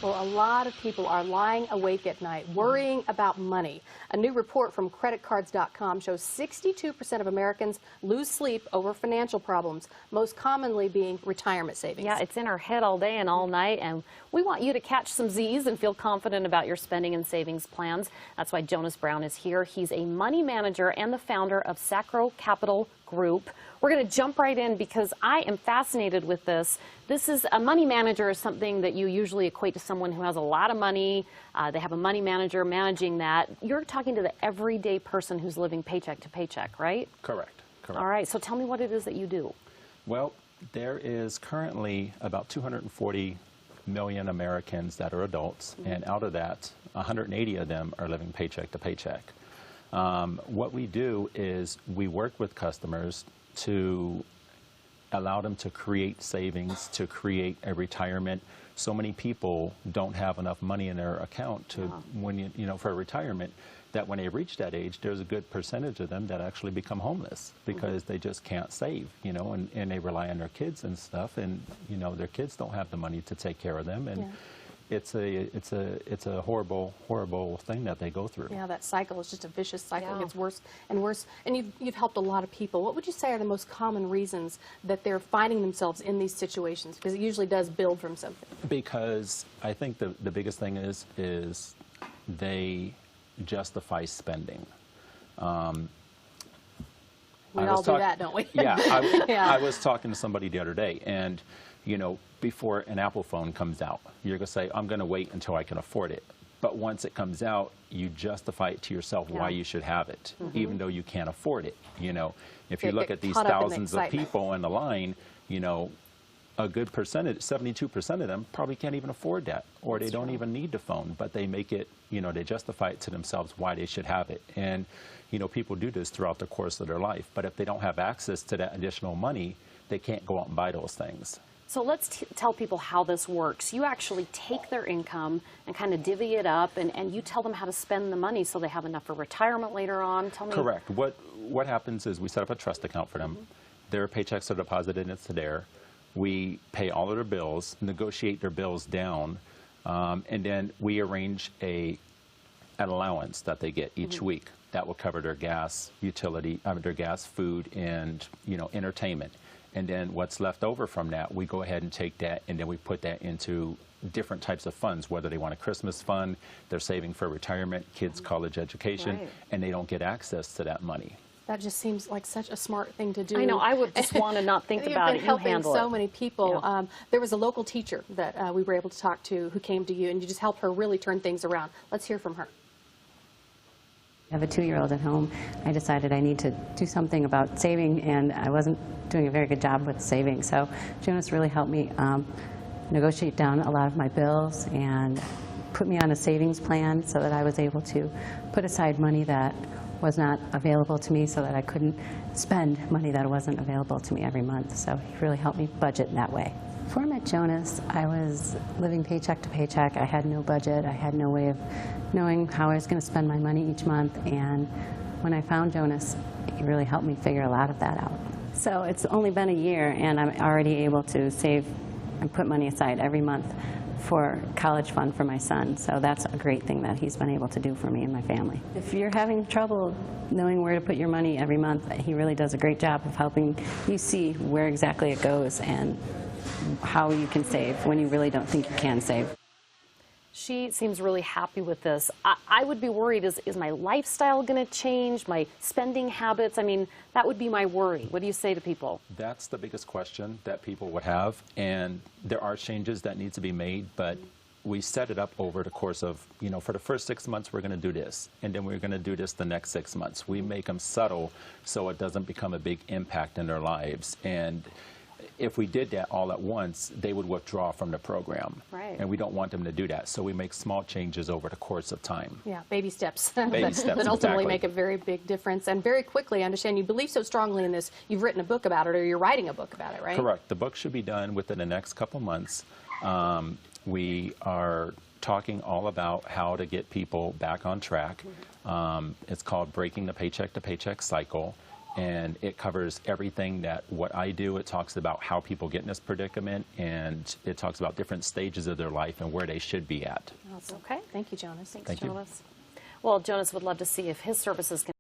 Well, a lot of people are lying awake at night, worrying about money. A new report from creditcards.com shows 62% of Americans lose sleep over financial problems, most commonly being retirement savings. Yeah, it's in our head all day and all night, and we want you to catch some Z's and feel confident about your spending and savings plans. That's why Jonas Brown is here. He's a money manager and the founder of Sacro Capital Group. We're going to jump right in because I am fascinated with this. This is a money manager is something that you usually equate to someone who has a lot of money. They have a money manager managing that. You're talking to the everyday person who's living paycheck to paycheck, right? Correct. Correct. All right. So tell me what it is that you do. Well, there is currently about 240 million Americans that are adults, and out of that, 180 of them are living paycheck to paycheck. What we do is we work with customers to allow them to create savings, to create a retirement. So many people don't have enough money in their account to, when you know, for retirement, that when they reach that age, there's a good percentage of them that actually become homeless because they just can't save, you know, and they rely on their kids and stuff, and you know, their kids don't have the money to take care of them, and it's a horrible thing that they go through. Yeah, that cycle is just a vicious cycle. It gets worse and worse. And you've helped a lot of people. What would you say are the most common reasons that they're finding themselves in these situations? Because it usually does build from something. Because I think the biggest thing is they justify spending. We all do that, don't we? Yeah, I was talking to somebody the other day, and you know, before an Apple phone comes out, you're going to say, I'm going to wait until I can afford it. But once it comes out, you justify it to yourself why you should have it, even though you can't afford it. You know, if you look at these thousands of people in the line, you know, a good percentage, 72% of them probably can't even afford that, or they don't even need the phone, but they make it, you know, they justify it to themselves why they should have it. And, you know, people do this throughout the course of their life, but if they don't have access to that additional money, they can't go out and buy those things. So let's tell people how this works. You actually take their income and kind of divvy it up, and you tell them how to spend the money so they have enough for retirement later on. Tell me. Correct. What happens is we set up a trust account for them. Their paychecks are deposited into there. We pay all of their bills, negotiate their bills down, and then we arrange an allowance that they get each week that will cover their gas, their gas, food, and you know, entertainment. And then what's left over from that, we go ahead and take that, and then we put that into different types of funds, whether they want a Christmas fund, they're saving for retirement, kids' college education, and they don't get access to that money. That just seems like such a smart thing to do. I know. I would just want to not think about it. You handle it. You've been helping so many people. There was a local teacher that we were able to talk to who came to you, and you just helped her really turn things around. Let's hear from her. I have a 2-year-old at home. I decided I need to do something about saving, and I wasn't doing a very good job with saving. So Jonas really helped me negotiate down a lot of my bills and put me on a savings plan so that I was able to put aside money that was not available to me, so that I couldn't spend money that wasn't available to me every month. So he really helped me budget in that way. Before I met Jonas, I was living paycheck to paycheck. I had no budget. I had no way of knowing how I was going to spend my money each month. And when I found Jonas, he really helped me figure a lot of that out. So it's only been a year, and I'm already able to save and put money aside every month for college fund for my son. So that's a great thing that he's been able to do for me and my family. If you're having trouble knowing where to put your money every month, he really does a great job of helping you see where exactly it goes and how you can save when you really don't think you can save. She seems really happy with this. I would be worried, is my lifestyle going to change, my spending habits? I mean, that would be my worry. What do you say to people? That's the biggest question that people would have, and there are changes that need to be made, but we set it up over the course of, you know, for the first 6 months we're going to do this, and then we're going to do this the next 6 months. We make them subtle so it doesn't become a big impact in their lives. And if we did that all at once, they would withdraw from the program. Right. And we don't want them to do that. So we make small changes over the course of time. Yeah, baby steps. Baby steps, that ultimately make a very big difference. And very quickly, I understand you believe so strongly in this, you've written a book about it, or you're writing a book about it, right? Correct. The book should be done within the next couple months. We are talking all about how to get people back on track. It's called Breaking the Paycheck to Paycheck Cycle. and it covers everything that what I do. It talks about how people get in this predicament, and it talks about different stages of their life and where they should be at. Awesome. Okay. Thank you, Jonas. Thank you. Jonas. Well, Jonas would love to see if his services can